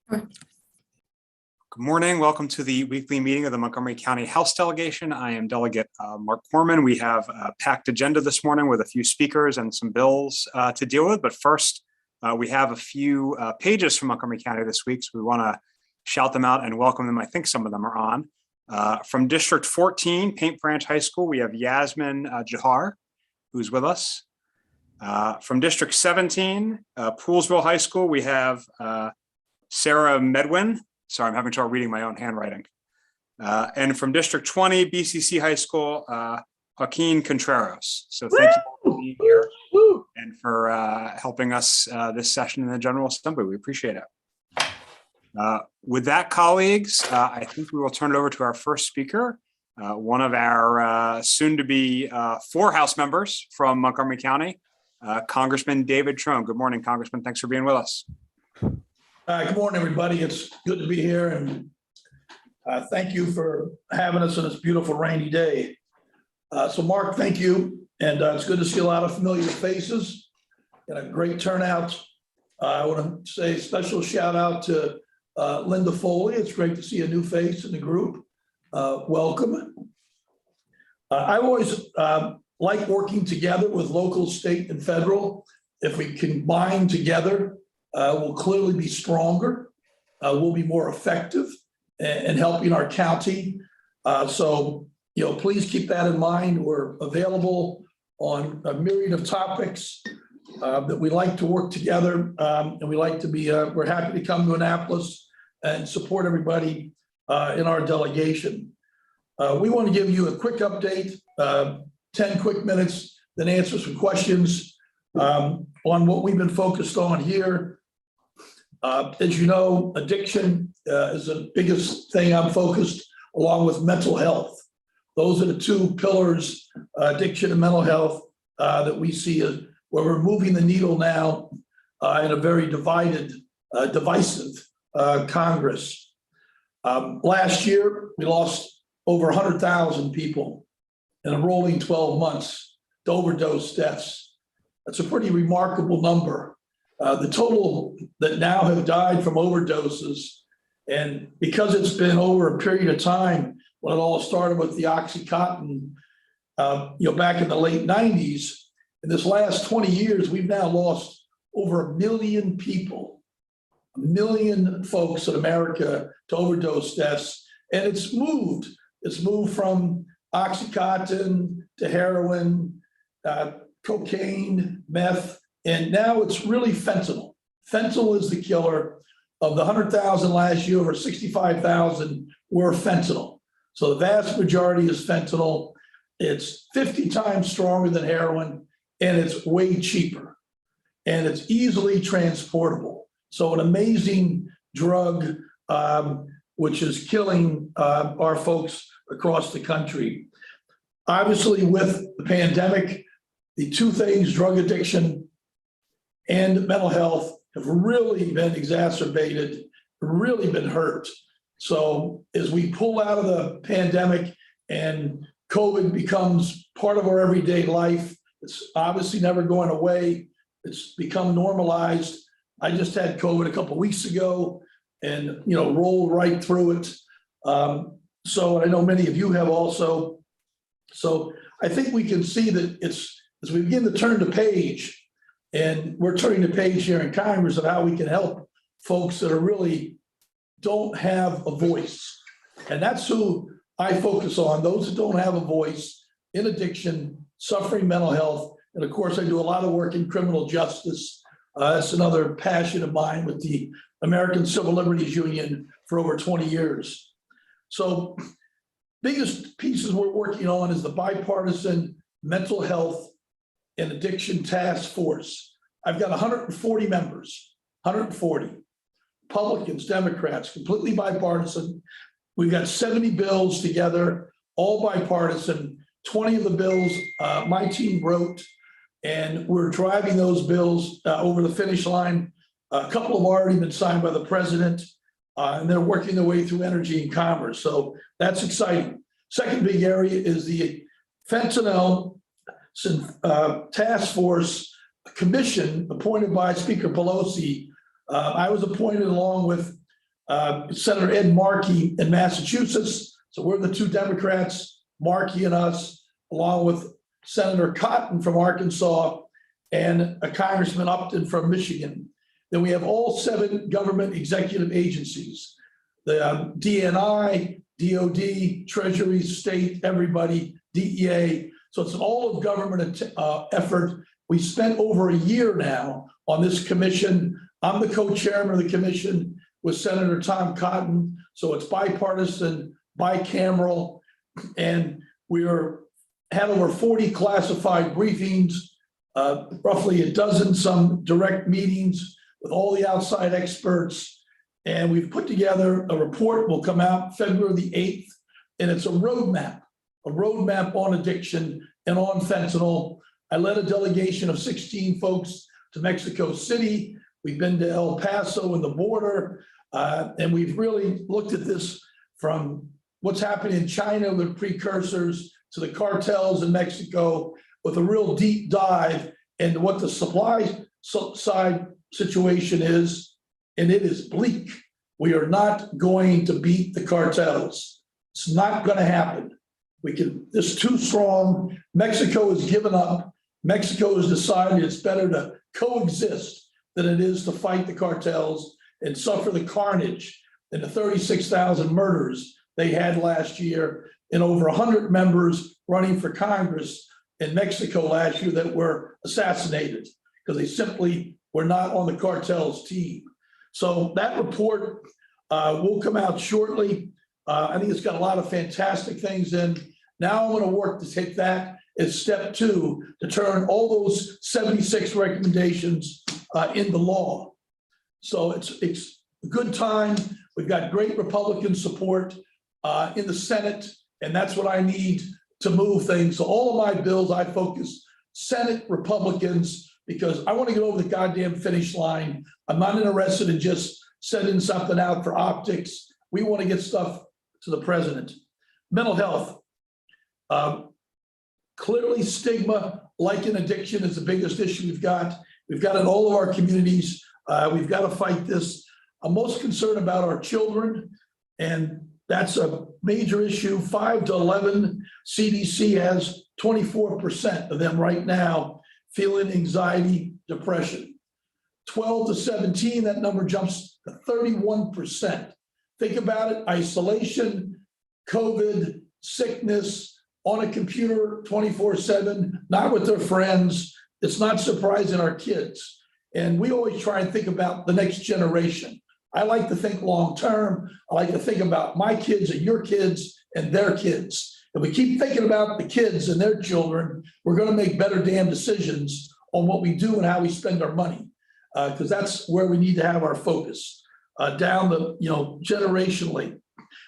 Good morning. Welcome to the weekly meeting of the Montgomery County Health Delegation. I am Delegate Mark Corman. We have a packed agenda this morning with a few speakers and some bills to deal with. But first, we have a few pages from Montgomery County this week, so we want to shout them out and welcome them. I think some of them are on. From District 14, Paint Branch High School, we have Yasmin Jahar, who's with us. From District 17, Poolsville High School, we have Sarah Medwin. Sorry, I'm having trouble reading my own handwriting. And from District 20, BCC High School, Joaquin Contreras. So thank you for being here and for helping us this session in the General Assembly. We appreciate it. With that, colleagues, I think we will turn it over to our first speaker, one of our soon-to-be 4 House members from Montgomery County, Congressman David Trone. Good morning, Congressman. Thanks for being with us. Good morning, everybody. It's good to be here, and thank you for having us on this beautiful rainy day. So, Mark, thank you, and it's good to see a lot of familiar faces and a great turnout. I want to say a special shout out to Linda Foley. It's great to see a new face in the group. Welcome. I always like working together with local, state, and federal. If we combine together, we'll clearly be stronger. We'll be more effective in helping our county. So, please keep that in mind. We're available on a myriad of topics that we like to work together, and we like to be. We're happy to come to Annapolis and support everybody in our delegation. We want to give you a quick update, 10 quick minutes, then answer some questions on what we've been focused on here. As you know, addiction is the biggest thing I'm focused, along with mental health. Those are the 2 pillars, addiction and mental health, that we see as where we're moving the needle now in a very divisive Congress. Last year, we lost over 100,000 people in a rolling 12 months to overdose deaths. That's a pretty remarkable number. The total that now have died from overdoses, and because it's been over a period of time, when it all started with the Oxycontin, back in the late 90s, in this last 20 years, we've now lost over 1 million people, 1 million folks in America to overdose deaths. And it's moved from Oxycontin to heroin, cocaine, meth, and now it's really fentanyl. Fentanyl is the killer. Of the 100,000 last year, over 65,000 were fentanyl. So the vast majority is fentanyl. It's 50 times stronger than heroin, and it's way cheaper. And it's easily transportable. So an amazing drug, which is killing our folks across the country. Obviously, with the pandemic, the 2 things, drug addiction and mental health, have really been exacerbated, really been hurt. So as we pull out of the pandemic and COVID becomes part of our everyday life, it's obviously never going away. It's become normalized. I just had COVID a couple of weeks ago and, rolled right through it. So I know many of you have also. So I think we can see that it's, as we begin to turn the page, and we're turning the page here in Congress of how we can help folks that are really don't have a voice. And that's who I focus on, those that don't have a voice in addiction, suffering mental health. And of course, I do a lot of work in criminal justice. That's another passion of mine with the American Civil Liberties Union for over 20 years. So biggest pieces we're working on is the bipartisan mental health and addiction task force. I've got 140 members, 140, Republicans, Democrats, completely bipartisan. We've got 70 bills together, all bipartisan. 20 of the bills my team wrote, and we're driving those bills over the finish line. A couple have already been signed by the president, and they're working their way through energy and commerce. So that's exciting. Second big area is the fentanyl task force commission appointed by Speaker Pelosi. I was appointed along with Senator Ed Markey in Massachusetts. So we're the two Democrats, Markey and us, along with Senator Cotton from Arkansas and a Congressman Upton from Michigan. Then we have all 7 government executive agencies, the DNI, DOD, Treasury, State, everybody, DEA. So it's an all of government effort. We spent over a year now on this commission. I'm the co-chairman of the commission with Senator Tom Cotton. So it's bipartisan, bicameral, and we had over 40 classified briefings, roughly a dozen, some direct meetings with all the outside experts. And we've put together a report, will come out February the 8th, and it's a roadmap on addiction and on fentanyl. I led a delegation of 16 folks to Mexico City. We've been to El Paso and the border, and we've really looked at this from what's happening in China with precursors to the cartels in Mexico, with a real deep dive into what the supply side situation is, and it is bleak. We are not going to beat the cartels. It's not going to happen. It's too strong. Mexico has given up. Mexico has decided it's better to coexist than it is to fight the cartels and suffer the carnage and the 36,000 murders they had last year, and over 100 members running for Congress in Mexico last year that were assassinated because they simply were not on the cartel's team. So that report will come out shortly. I think it's got a lot of fantastic things in. Now I'm going to work to take that as step 2 to turn all those 76 recommendations into law. So it's a good time. We've got great Republican support in the Senate, and that's what I need to move things. So all of my bills, I focus Senate Republicans because I want to get over the goddamn finish line. I'm not interested in just sending something out for optics. We want to get stuff to the president. Mental health. Clearly stigma, like an addiction, is the biggest issue we've got. We've got in all of our communities. We've got to fight this. I'm most concerned about our children, and that's a major issue. 5 to 11, CDC has 24% of them right now feeling anxiety, depression. 12 to 17, that number jumps to 31%. Think about it, isolation, COVID, sickness, on a computer 24/7, not with their friends. It's not surprising our kids. And we always try and think about the next generation. I like to think long-term. I like to think about my kids and your kids and their kids. If we keep thinking about the kids and their children, we're going to make better damn decisions on what we do and how we spend our money, because that's where we need to have our focus down the, generationally.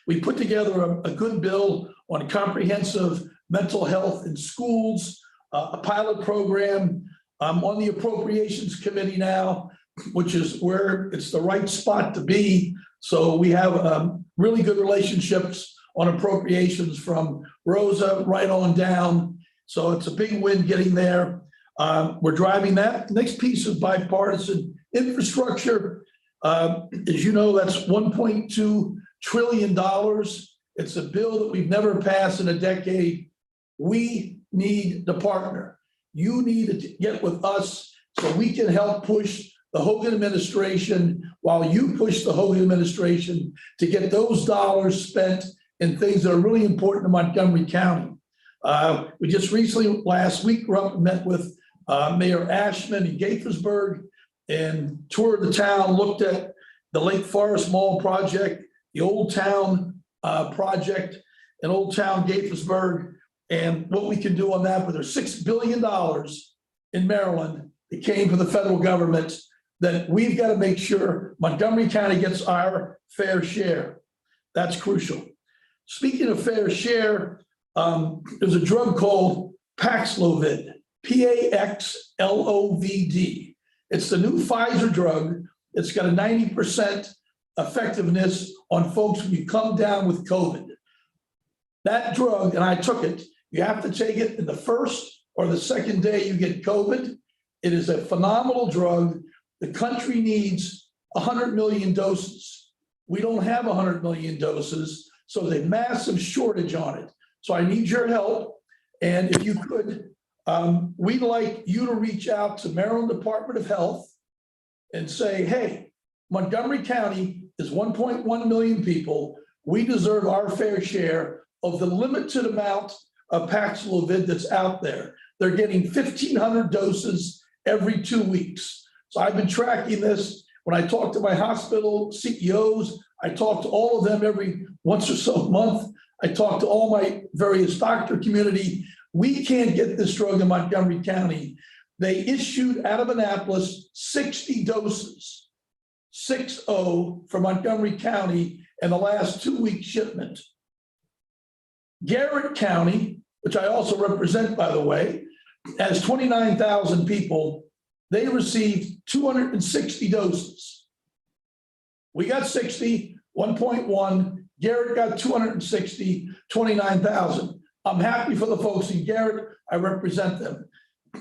We put together a good bill on comprehensive mental health in schools, a pilot program. I'm on the Appropriations Committee now, which is where it's the right spot to be. So we have really good relationships on appropriations from Rosa right on down. So it's a big win getting there. We're driving that. Next piece is bipartisan infrastructure. As you know, that's $1.2 trillion. It's a bill that we've never passed in a decade. We need to partner. You need to get with us so we can help push the Hogan administration while you push the Hogan administration to get those dollars spent in things that are really important to Montgomery County. We just recently, last week, met with Mayor Ashman in Gaithersburg and toured the town, looked at the Lake Forest Mall project, the Old Town project in Old Town Gaithersburg, and what we can do on that. But there's $6 billion in Maryland that came from the federal government that we've got to make sure Montgomery County gets our fair share. That's crucial. Speaking of fair share, there's a drug called Paxlovid, Paxlovd. It's the new Pfizer drug. It's got a 90% effectiveness on folks when you come down with COVID. That drug, and I took it, you have to take it in the first or the second day you get COVID. It is a phenomenal drug. The country needs 100 million doses. We don't have 100 million doses, so there's a massive shortage on it. So I need your help. And if you could, we'd like you to reach out to Maryland Department of Health and say, hey, Montgomery County is 1.1 million people. We deserve our fair share of the limited amount of Paxlovid that's out there. They're getting 1,500 doses every 2 weeks. So I've been tracking this. When I talk to my hospital CEOs, I talk to all of them every once or so a month. I talk to all my various doctor community. We can't get this drug in Montgomery County. They issued out of Annapolis 60 doses, 60 for Montgomery County in the last 2 week shipment. Garrett County, which I also represent, by the way, has 29,000 people. They received 260 doses. We got 60, 1.1. Garrett got 260, 29,000. I'm happy for the folks in Garrett. I represent them.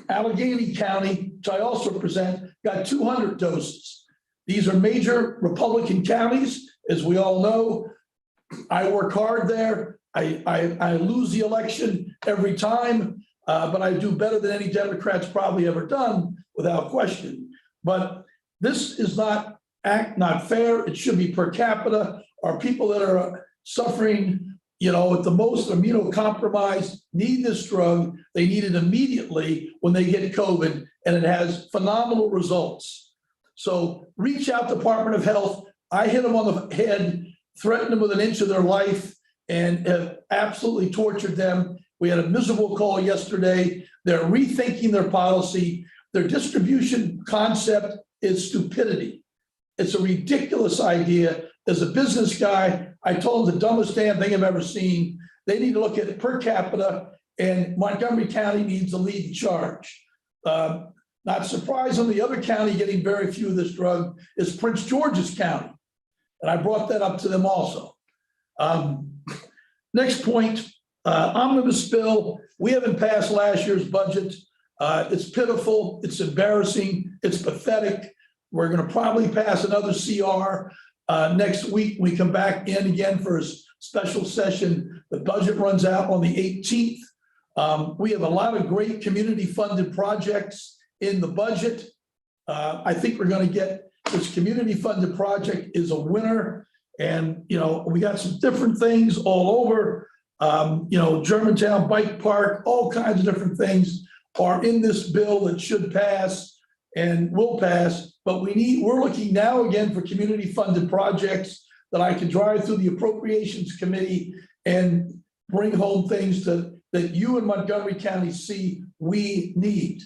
Allegheny County, which I also represent, got 200 doses. These are major Republican counties, as we all know. I work hard there. I lose the election every time, but I do better than any Democrat's probably ever done, without question. But this is not fair. It should be per capita. Our people that are suffering, at the most immunocompromised need this drug. They need it immediately when they get COVID, and it has phenomenal results. So reach out to Department of Health. I hit them on the head, threatened them with an inch of their life, and have absolutely tortured them. We had a miserable call yesterday. They're rethinking their policy. Their distribution concept is stupidity. It's a ridiculous idea. As a business guy, I told them the dumbest damn thing I've ever seen. They need to look at it per capita, and Montgomery County needs to lead the charge. Not surprisingly, the other county getting very few of this drug is Prince George's County. And I brought that up to them also. Next point, omnibus bill. We haven't passed last year's budget. It's pitiful, it's embarrassing, it's pathetic. We're going to probably pass another CR next week. We come back in again for a special session. The budget runs out on the 18th. We have a lot of great community funded projects in the budget. I think we're going to get this community funded project is a winner. And, we got some different things all over, Germantown Bike Park, all kinds of different things are in this bill that should pass and will pass. But we're looking now again for community funded projects that I can drive through the appropriations committee and bring home things that you in Montgomery County see we need.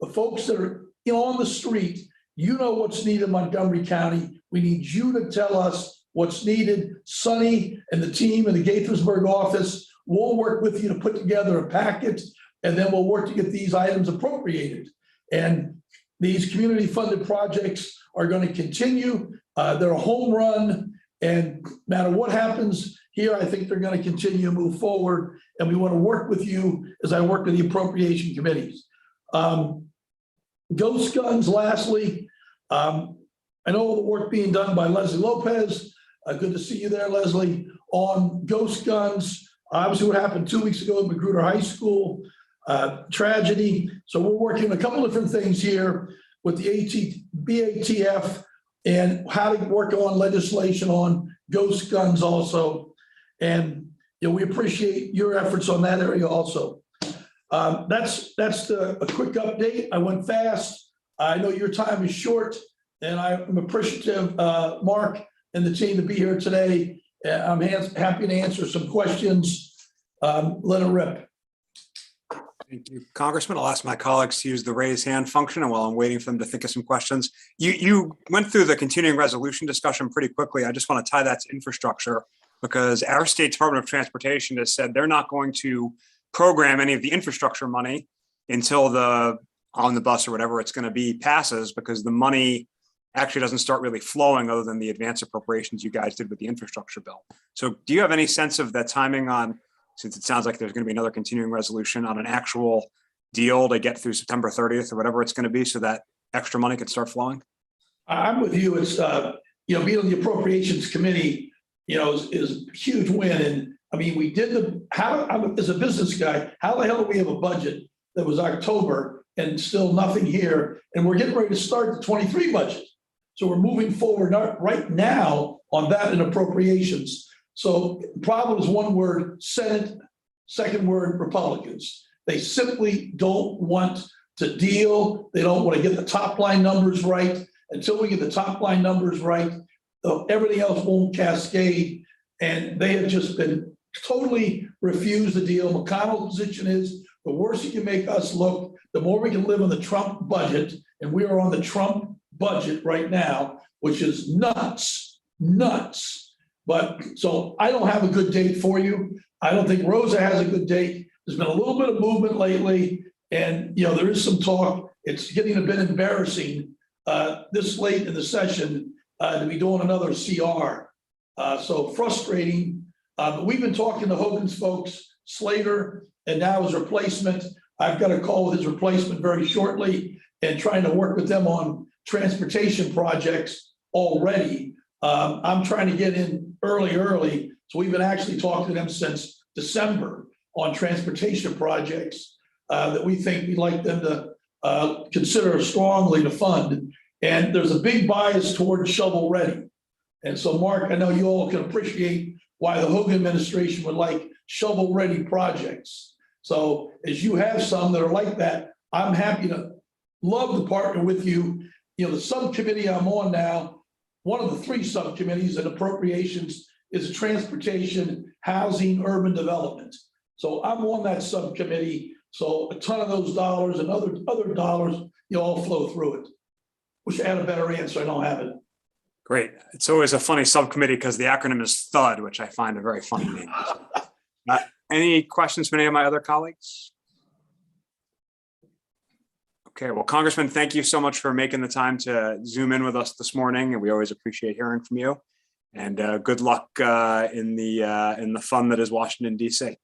The folks that are on the street, what's needed in Montgomery County. We need you to tell us what's needed. Sonny and the team in the Gaithersburg office will work with you to put together a packet, and then we'll work to get these items appropriated. And these community funded projects are going to continue. They're a home run, and no matter what happens here, I think they're going to continue to move forward. And we want to work with you as I work with the appropriation committees. Ghost guns, lastly. I know the work being done by Leslie Lopez. Good to see you there, Leslie, on ghost guns. Obviously, what happened 2 weeks ago at Magruder High School, tragedy. So we're working on a couple different things here with the BATF and how to work on legislation on ghost guns also. And we appreciate your efforts on that area also. That's a quick update. I went fast. I know your time is short, and I'm appreciative, Mark and the team, to be here today. I'm happy to answer some questions. Let it rip. Thank you, Congressman. I'll ask my colleagues to use the raise hand function, and while I'm waiting for them to think of some questions, you went through the continuing resolution discussion pretty quickly. I just want to tie that to infrastructure, because our state Department of Transportation has said they're not going to program any of the infrastructure money until the omnibus or whatever it's going to be passes, because the money actually doesn't start really flowing other than the advance appropriations you guys did with the infrastructure bill. So do you have any sense of the timing on, since it sounds like there's going to be another continuing resolution, on an actual deal to get through September 30th or whatever it's going to be, so that extra money could start flowing? I'm with you. It's, being on the appropriations committee, is a huge win. And I mean, we did as a business guy, how the hell do we have a budget that was October and still nothing here? And we're getting ready to start the 23 budget. So we're moving forward right now on that and appropriations. So the problem is one word, Senate, second word, Republicans. They simply don't want to deal. They don't want to get the top line numbers right. Until we get the top line numbers right, everything else won't cascade. And they have just been totally refused the deal. McConnell's position is the worse you can make us look, the more we can live on the Trump budget. And we are on the Trump budget right now, which is nuts. But so I don't have a good date for you. I don't think Rosa has a good date. There's been a little bit of movement lately, and there is some talk. It's getting a bit embarrassing this late in the session to be doing another CR. So frustrating. But we've been talking to Hogan's folks, Slater, and now his replacement. I've got a call with his replacement very shortly and trying to work with them on transportation projects already. I'm trying to get in early. So we've been actually talking to them since December on transportation projects that we think we'd like them to consider strongly to fund. And there's a big bias towards shovel ready. And so, Mark, I know you all can appreciate why the Hogan administration would like shovel ready projects. So as you have some that are like that, I'm happy to love to partner with you. The subcommittee I'm on now, one of the three subcommittees in appropriations is transportation, housing, urban development. So I'm on that subcommittee. So a ton of those dollars and other dollars, all flow through it. Wish I had a better answer. I don't have it. Great. It's always a funny subcommittee because the acronym is THUD, which I find a very funny name. Any questions from any of my other colleagues? Okay, well, Congressman, thank you so much for making the time to Zoom in with us this morning, and we always appreciate hearing from you. And good luck in the fun that is Washington, D.C.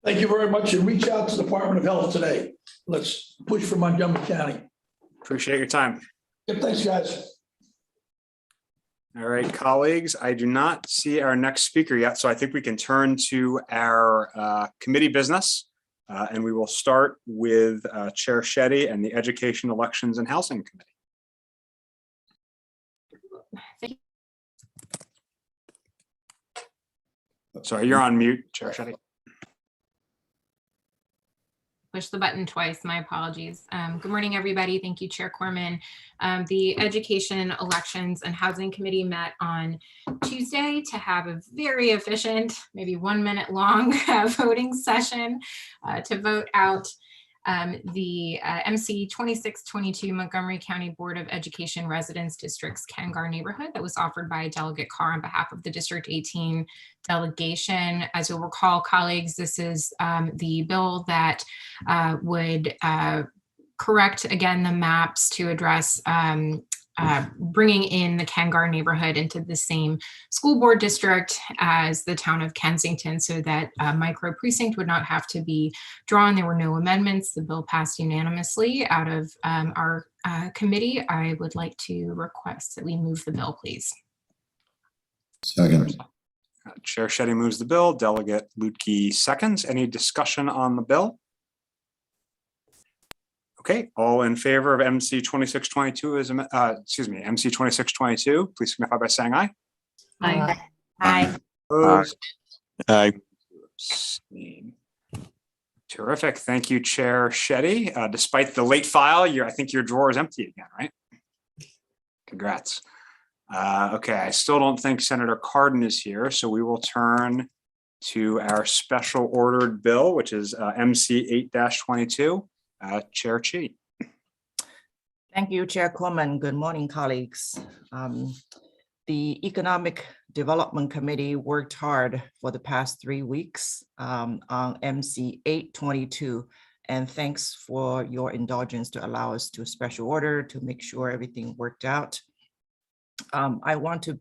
Thank you very much, and reach out to the Department of Health today. Let's push for Montgomery County. Appreciate your time. Yeah, thanks, guys. All right, colleagues, I do not see our next speaker yet, so I think we can turn to our committee business. And we will start with Chair Shetty and the Education, Elections, and Housing Committee. Thank you. Sorry, you're on mute, Chair Shetty. Push the button twice. My apologies. Good morning, everybody. Thank you, Chair Corman. The Education, Elections, and Housing Committee met on Tuesday to have a very efficient, maybe 1 minute long voting session to vote out the MC 2622 Montgomery County Board of Education Residence District's Kangar neighborhood that was offered by Delegate Carr on behalf of the District 18 delegation. As you'll recall, colleagues, this is the bill that would correct, again, the maps to address bringing in the Kangar neighborhood into the same school board district as the town of Kensington so that a micro precinct would not have to be drawn. There were no amendments. The bill passed unanimously out of our committee. I would like to request that we move the bill, please. Second. Chair Shetty moves the bill. Delegate Lutke seconds. Any discussion on the bill? Okay, all in favor of MC 2622 is MC 2622, please signify by saying aye. Aye. Aye. Opposed? Aye. Terrific. Thank you, Chair Shetty. Despite the late file, I think your drawer is empty again, right? Congrats. Okay, I still don't think Senator Cardin is here, so we will turn to our special ordered bill, which is MC 8-22. Chair Chi. Thank you, Chair Corman. Good morning, colleagues. The Economic Development Committee worked hard for the past 3 weeks on MC 822, and thanks for your indulgence to allow us to special order to make sure everything worked out. I want to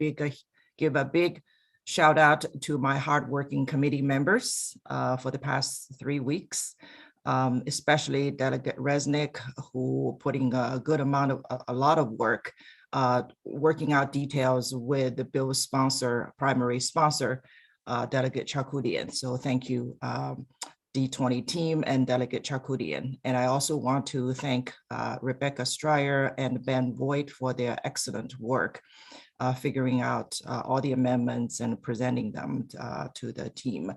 give a big shout out to my hardworking committee members for the past 3 weeks. Especially Delegate Resnick, who putting a lot of work working out details with the bill's sponsor, primary sponsor, Delegate Charkoudian. So thank you, D20 team and Delegate Charkoudian. And I also want to thank Rebecca Stryer and Ben Voigt for their excellent work figuring out all the amendments and presenting them to the team.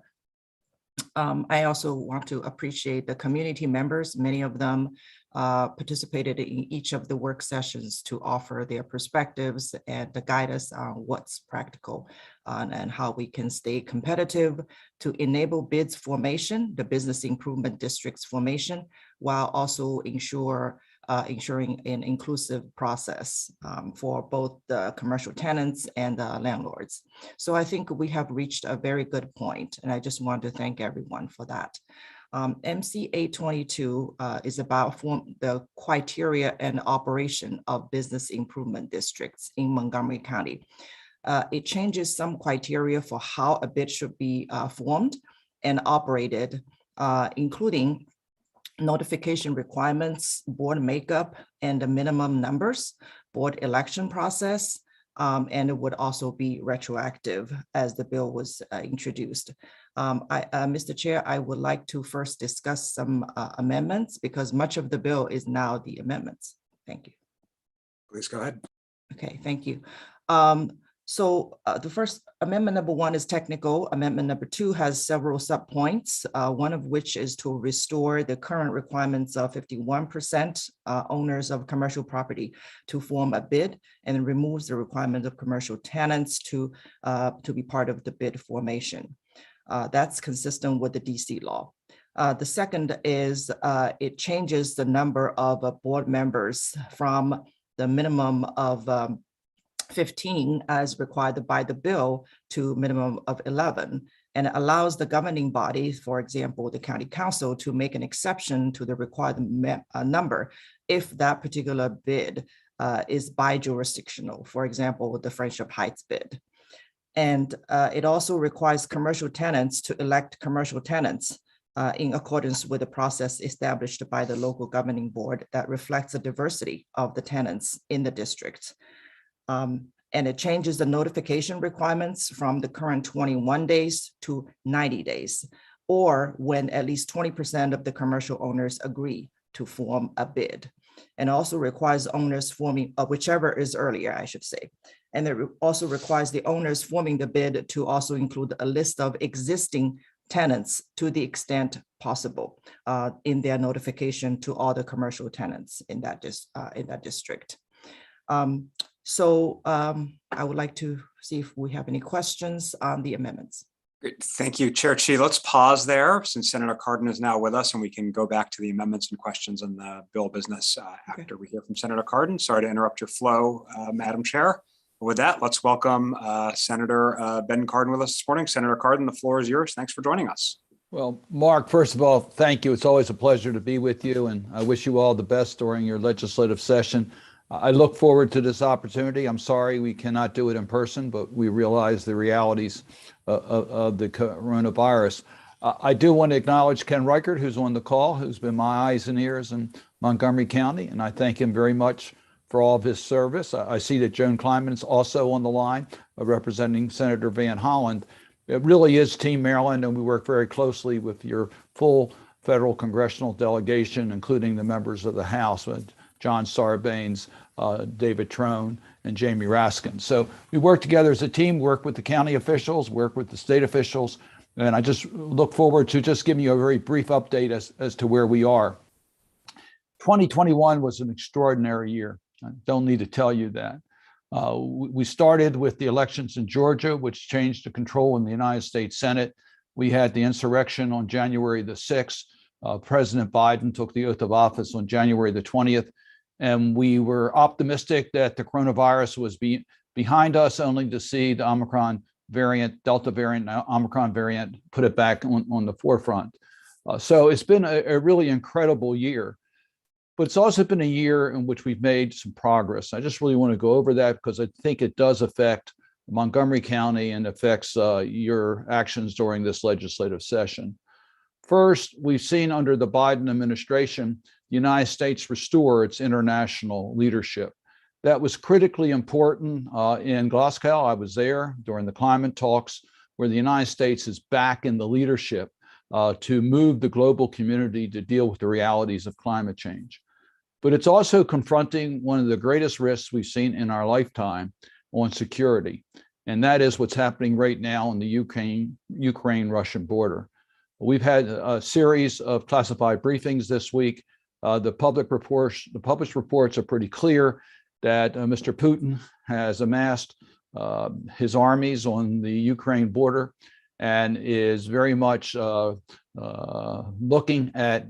I also want to appreciate the community members. Many of them participated in each of the work sessions to offer their perspectives and to guide us on what's practical and how we can stay competitive to enable bids formation, the business improvement districts formation, while also ensuring an inclusive process for both the commercial tenants and landlords. So I think we have reached a very good point, and I just want to thank everyone for that. MCA 22 is about the criteria and operation of business improvement districts in Montgomery County. It changes some criteria for how a bid should be formed and operated, including notification requirements, board makeup, and the minimum numbers, board election process, and it would also be retroactive as the bill was introduced. Mr. Chair, I would like to first discuss some amendments because much of the bill is now the amendments. Thank you. Please go ahead. Okay, thank you. So the first amendment number 1 is technical. Amendment number 2 has several subpoints, one of which is to restore the current requirements of 51% owners of commercial property to form a bid, and removes the requirement of commercial tenants to be part of the bid formation. That's consistent with the DC law. The second is it changes the number of board members from the minimum of 15 as required by the bill to minimum of 11, and it allows the governing body, for example, the county council, to make an exception to the required number if that particular bid is bi-jurisdictional, for example, the Friendship Heights bid. And it also requires commercial tenants to elect commercial tenants in accordance with the process established by the local governing board that reflects the diversity of the tenants in the district. And it changes the notification requirements from the current 21 days to 90 days, or when at least 20% of the commercial owners agree to form a bid. And also requires owners forming, whichever is earlier, I should say. And it also requires the owners forming the bid to also include a list of existing tenants to the extent possible in their notification to all the commercial tenants in that district. So I would like to see if we have any questions on the amendments. Great. Thank you, Chair Chi. Let's pause there since Senator Cardin is now with us, and we can go back to the amendments and questions on the bill business after we hear from Senator Cardin. Sorry to interrupt your flow, Madam Chair. With that, let's welcome Senator Ben Cardin with us this morning. Senator Cardin, the floor is yours. Thanks for joining us. Well, Mark, first of all, thank you. It's always a pleasure to be with you, and I wish you all the best during your legislative session. I look forward to this opportunity. I'm sorry we cannot do it in person, but we realize the realities of the coronavirus. I do want to acknowledge Ken Reichert, who's on the call, who's been my eyes and ears in Montgomery County, and I thank him very much for all of his service. I see that Joan Kleinman is also on the line, representing Senator Van Hollen. It really is Team Maryland, and we work very closely with your full federal congressional delegation, including the members of the House, John Sarbanes, David Trone, and Jamie Raskin. So we work together as a team, work with the county officials, work with the state officials, and I just look forward to just giving you a very brief update as to where we are. 2021 was an extraordinary year. I don't need to tell you that. We started with the elections in Georgia, which changed the control in the United States Senate. We had the insurrection on January the 6th. President Biden took the oath of office on January the 20th. And we were optimistic that the coronavirus was behind us, only to see the Omicron variant, Delta variant, now Omicron variant, put it back on the forefront. So it's been a really incredible year. But it's also been a year in which we've made some progress. I just really want to go over that because I think it does affect Montgomery County and affects your actions during this legislative session. First, we've seen under the Biden administration, the United States restore its international leadership. That was critically important in Glasgow. I was there during the climate talks, where the United States is back in the leadership to move the global community to deal with the realities of climate change. But it's also confronting one of the greatest risks we've seen in our lifetime on security. And that is what's happening right now on the Ukraine-Russian border. We've had a series of classified briefings this week. The published reports are pretty clear that Mr. Putin has amassed his armies on the Ukraine border and is very much looking at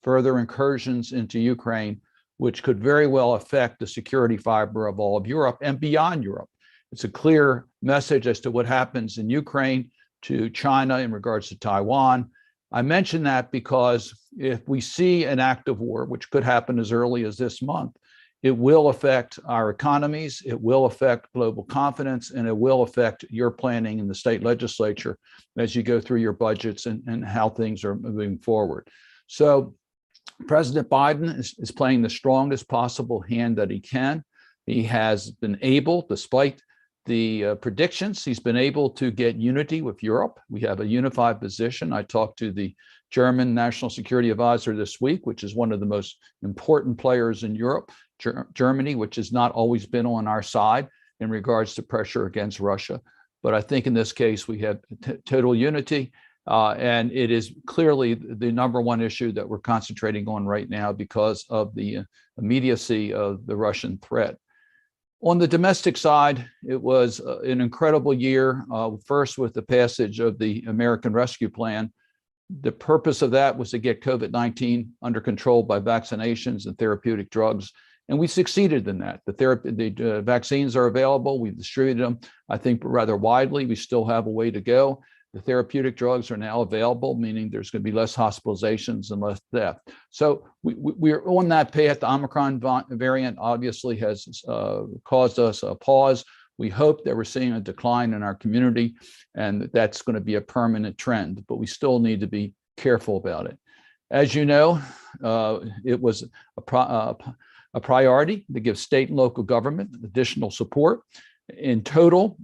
further incursions into Ukraine, which could very well affect the security fiber of all of Europe and beyond Europe. It's a clear message as to what happens in Ukraine to China in regards to Taiwan. I mention that because if we see an act of war, which could happen as early as this month, it will affect our economies, it will affect global confidence, and it will affect your planning in the state legislature as you go through your budgets and how things are moving forward. So President Biden is playing the strongest possible hand that he can. He has been able, despite the predictions, he's been able to get unity with Europe. We have a unified position. I talked to the German National Security Advisor this week, which is one of the most important players in Europe, Germany, which has not always been on our side in regards to pressure against Russia. But I think in this case, we have total unity. And it is clearly the number one issue that we're concentrating on right now because of the immediacy of the Russian threat. On the domestic side, it was an incredible year, first with the passage of the American Rescue Plan. The purpose of that was to get COVID-19 under control by vaccinations and therapeutic drugs. And we succeeded in that. The vaccines are available. We've distributed them, I think, rather widely. We still have a way to go. The therapeutic drugs are now available, meaning there's going to be less hospitalizations and less death. So we're on that path. The Omicron variant obviously has caused us a pause. We hope that we're seeing a decline in our community and that's going to be a permanent trend, but we still need to be careful about it. As you know, it was a priority to give state and local government additional support. In total,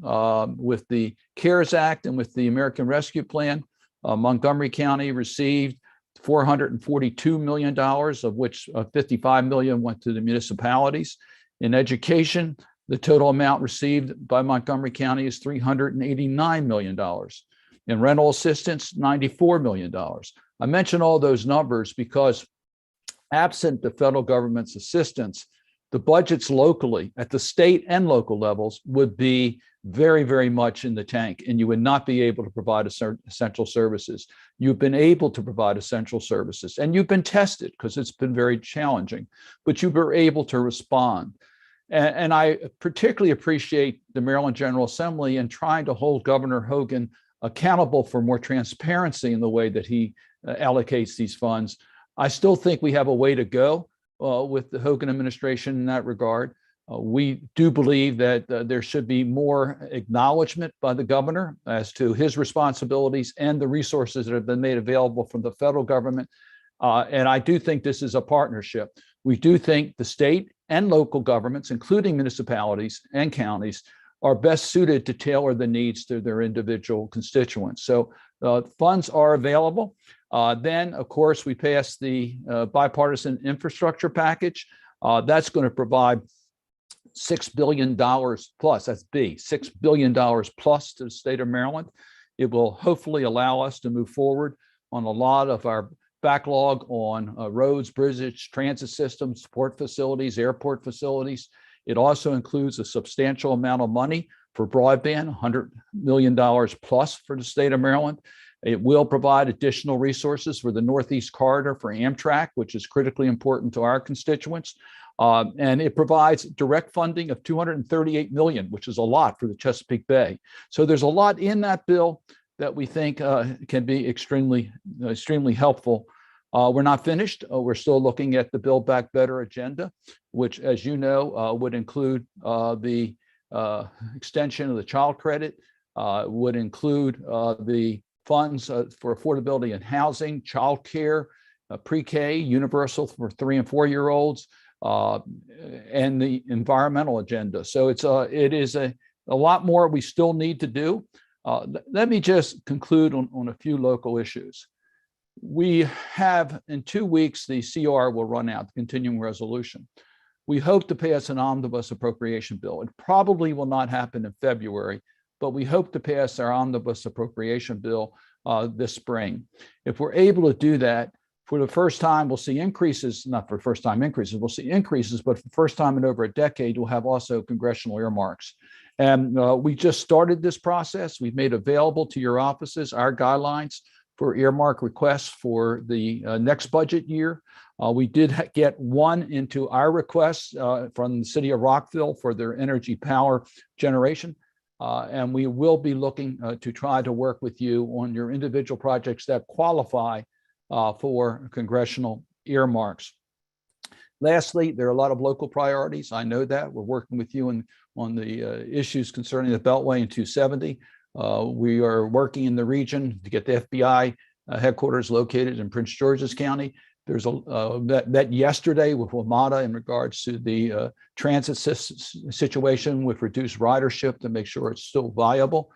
with the CARES Act and with the American Rescue Plan, Montgomery County received $442 million, of which $55 million went to the municipalities. In education, the total amount received by Montgomery County is $389 million. In rental assistance, $94 million. I mention all those numbers because absent the federal government's assistance, the budgets locally at the state and local levels would be very, very much in the tank, and you would not be able to provide essential services. You've been able to provide essential services, and you've been tested because it's been very challenging, but you were able to respond. And I particularly appreciate the Maryland General Assembly in trying to hold Governor Hogan accountable for more transparency in the way that he allocates these funds. I still think we have a way to go with the Hogan administration in that regard. We do believe that there should be more acknowledgement by the governor as to his responsibilities and the resources that have been made available from the federal government. And I do think this is a partnership. We do think the state and local governments, including municipalities and counties, are best suited to tailor the needs to their individual constituents. So funds are available. Then, of course, we passed the bipartisan infrastructure package. That's going to provide $6 billion plus, that's B, $6 billion plus to the state of Maryland. It will hopefully allow us to move forward on a lot of our backlog on roads, bridges, transit systems, port facilities, airport facilities. It also includes a substantial amount of money for broadband, $100 million plus for the state of Maryland. It will provide additional resources for the Northeast Corridor for Amtrak, which is critically important to our constituents. And it provides direct funding of $238 million, which is a lot for the Chesapeake Bay. So there's a lot in that bill that we think can be extremely helpful. We're not finished. We're still looking at the Build Back Better agenda, which, as you know, would include the extension of the child credit, would include the funds for affordability in housing, childcare, pre-K, universal for 3 and 4 year olds, and the environmental agenda. So it is a lot more we still need to do. Let me just conclude on a few local issues. We have in 2 weeks, the CR will run out, the continuing resolution. We hope to pass an omnibus appropriation bill. It probably will not happen in February, but we hope to pass our omnibus appropriation bill this spring. If we're able to do that, for the first time, we'll see increases, not for first time increases, we'll see increases, but for the first time in over a decade, we'll have also congressional earmarks. And we just started this process. We've made available to your offices our guidelines for earmark requests for the next budget year. We did get one into our requests from the city of Rockville for their energy power generation. And we will be looking to try to work with you on your individual projects that qualify for congressional earmarks. Lastly, there are a lot of local priorities. I know that. We're working with you on the issues concerning the Beltway and 270. We are working in the region to get the FBI headquarters located in Prince George's County. There's that yesterday with WMATA in regards to the transit situation with reduced ridership to make sure it's still viable.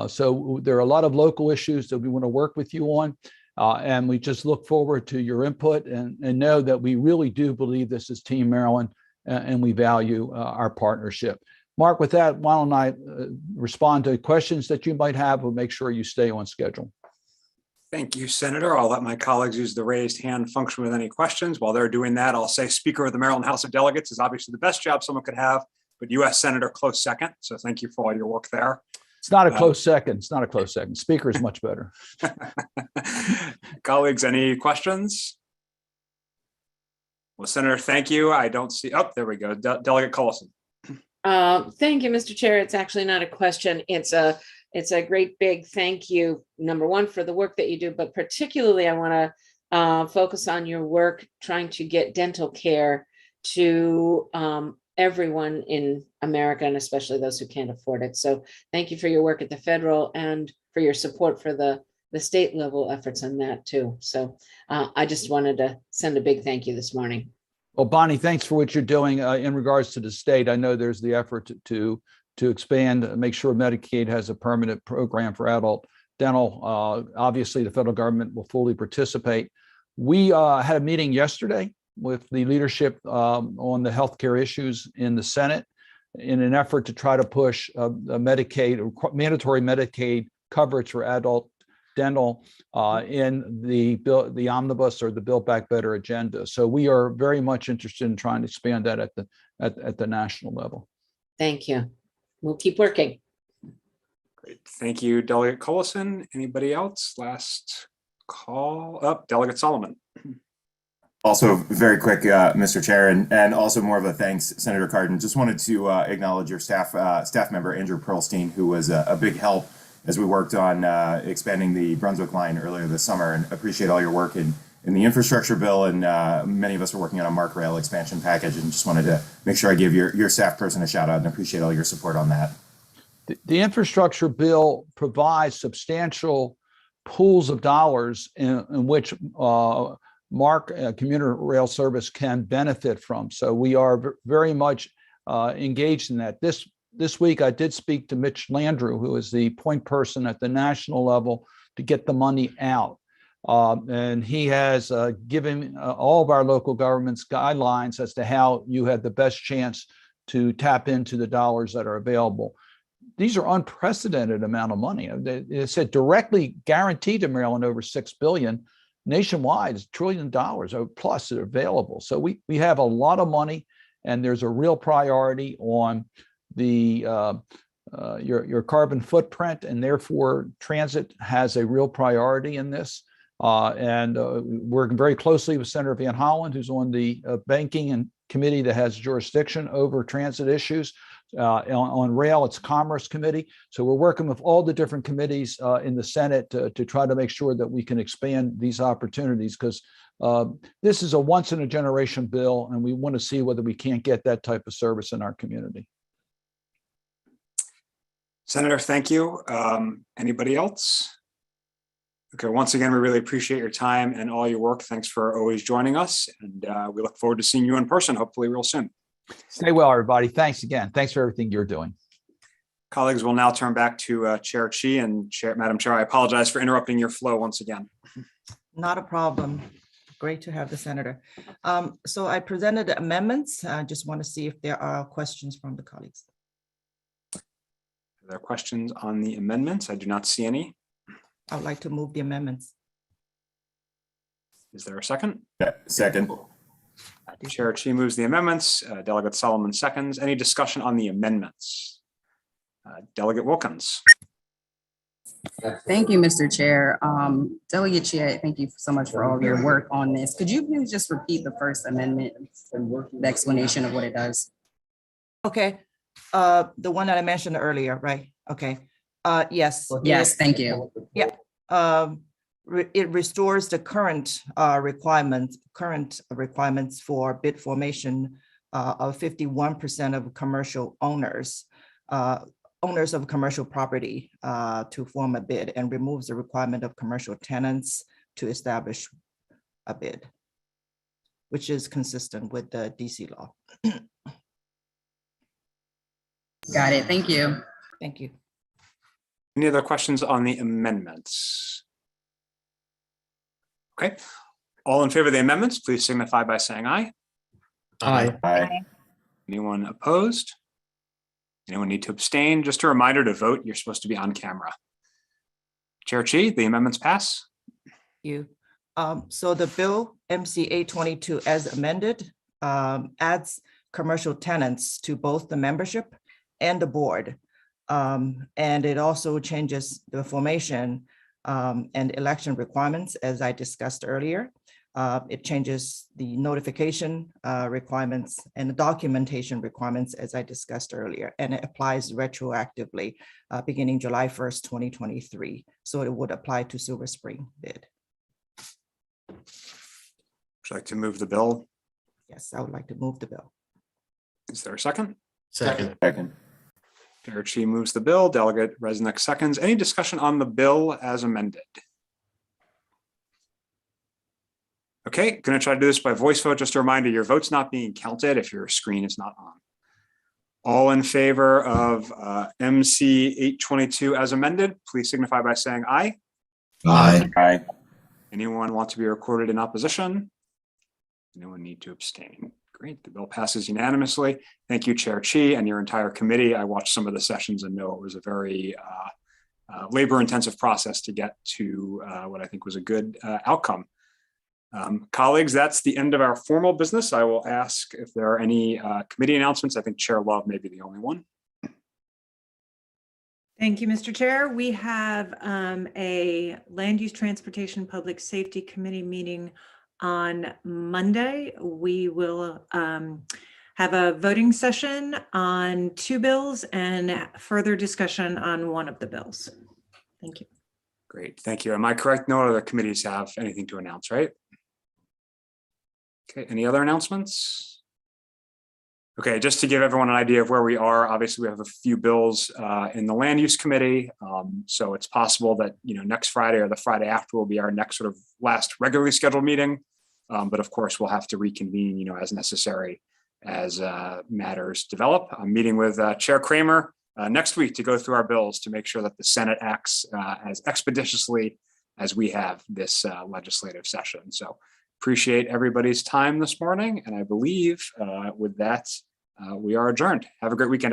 So there are a lot of local issues that we want to work with you on. And we just look forward to your input and know that we really do believe this is Team Maryland and we value our partnership. Mark, with that, why don't I respond to questions that you might have, but make sure you stay on schedule. Thank you, Senator. I'll let my colleagues use the raised hand function with any questions. While they're doing that, I'll say Speaker of the Maryland House of Delegates is obviously the best job someone could have, but U.S. Senator close second. So thank you for all your work there. It's not a close second. It's not a close second. Speaker is much better. Colleagues, any questions? Well, Senator, thank you. I don't see, oh, there we go. Delegate Collison. Thank you, Mr. Chair. It's actually not a question. It's a great big thank you, number one, for the work that you do, but particularly I want to focus on your work trying to get dental care to everyone in America, and especially those who can't afford it. So thank you for your work at the federal and for your support for the state level efforts on that too. So I just wanted to send a big thank you this morning. Well, Bonnie, thanks for what you're doing in regards to the state. I know there's the effort to expand, make sure Medicaid has a permanent program for adult dental. Obviously, the federal government will fully participate. We had a meeting yesterday with the leadership on the healthcare issues in the Senate in an effort to try to push mandatory Medicaid coverage for adult dental in the bill, the omnibus or the Build Back Better agenda. So we are very much interested in trying to expand that at the national level. Thank you. We'll keep working. Great. Thank you, Delegate Collison. Anybody else? Last call up, Delegate Solomon. Also, very quick, Mr. Chair, and also more of a thanks, Senator Cardin. Just wanted to acknowledge your staff member, Andrew Pearlstein, who was a big help as we worked on expanding the Brunswick line earlier this summer, and appreciate all your work in the infrastructure bill. And many of us are working on a MARC rail expansion package, and just wanted to make sure I give your staff person a shout out and appreciate all your support on that. The infrastructure bill provides substantial pools of dollars in which MARC commuter rail service can benefit from. So we are very much engaged in that. This week, I did speak to Mitch Landrieu, who is the point person at the national level to get the money out. And he has given all of our local governments guidelines as to how you have the best chance to tap into the dollars that are available. These are unprecedented amount of money. It said directly guaranteed to Maryland over $6 billion. Nationwide is $1 trillion plus that are available. So we have a lot of money, and there's a real priority on the your carbon footprint, and therefore transit has a real priority in this. And working very closely with Senator Van Hollen, who's on the banking and committee that has jurisdiction over transit issues. On rail, it's Commerce Committee. So we're working with all the different committees in the Senate to try to make sure that we can expand these opportunities, because this is a once in a generation bill, and we want to see whether we can't get that type of service in our community. Senator, thank you. Anybody else? Okay, once again, we really appreciate your time and all your work. Thanks for always joining us. And we look forward to seeing you in person, hopefully real soon. Stay well, everybody. Thanks again. Thanks for everything you're doing. Colleagues, we'll now turn back to Chair Chi and Madam Chair. I apologize for interrupting your flow once again. Not a problem. Great to have the senator. So I presented the amendments. I just want to see if there are questions from the colleagues. Are there questions on the amendments? I do not see any. I would like to move the amendments. Is there a second? Yeah, second. Chair Chi moves the amendments. Delegate Solomon seconds. Any discussion on the amendments? Delegate Wilkins. Thank you, Mr. Chair. Delegate Chia, thank you so much for all of your work on this. Could you please just repeat the first amendment, the explanation of what it does? Okay, the one that I mentioned earlier, right? Okay, yes. Yes, thank you. It restores the current requirements for bid formation of 51% of commercial owners of commercial property to form a bid, and removes the requirement of commercial tenants to establish a bid, which is consistent with the DC law. Got it. Thank you. Thank you. Any other questions on the amendments? Okay, all in favor of the amendments, please signify by saying aye. Aye. Anyone opposed? Anyone need to abstain? Just a reminder to vote. You're supposed to be on camera. Chair Chi, the amendments pass. You. So the bill MC 822 as amended adds commercial tenants to both the membership and the board. And it also changes the formation and election requirements, as I discussed earlier. It changes the notification requirements and the documentation requirements, as I discussed earlier, and it applies retroactively beginning July 1st, 2023. So it would apply to Silver Spring bid. Would you like to move the bill? Yes, I would like to move the bill. Is there a second? Second. Second. Chair Chi moves the bill. Delegate Resnick seconds. Any discussion on the bill as amended? Okay, going to try to do this by voice vote. Just a reminder, your vote's not being counted if your screen is not on. All in favor of MC 822 as amended, please signify by saying aye. Aye. Aye. Anyone want to be recorded in opposition? Anyone need to abstain? Great, the bill passes unanimously. Thank you, Chair Chi, and your entire committee. I watched some of the sessions and know it was a very labor-intensive process to get to what I think was a good outcome. Colleagues, that's the end of our formal business. I will ask if there are any committee announcements. I think Chair Love may be the only one. Thank you, Mr. Chair. We have a Land Use Transportation Public Safety Committee meeting on Monday. We will have a voting session on 2 bills and further discussion on 1 of the bills. Thank you. Great, thank you. Am I correct? No other committees have anything to announce, right? Okay, any other announcements? Okay, just to give everyone an idea of where we are, obviously we have a few bills in the Land Use Committee. So it's possible that, next Friday or the Friday after will be our next sort of last regularly scheduled meeting. But of course, we'll have to reconvene, as necessary as matters develop. I'm meeting with Chair Kramer next week to go through our bills to make sure that the Senate acts as expeditiously as we have this legislative session. So appreciate everybody's time this morning. And I believe with that, we are adjourned. Have a great weekend.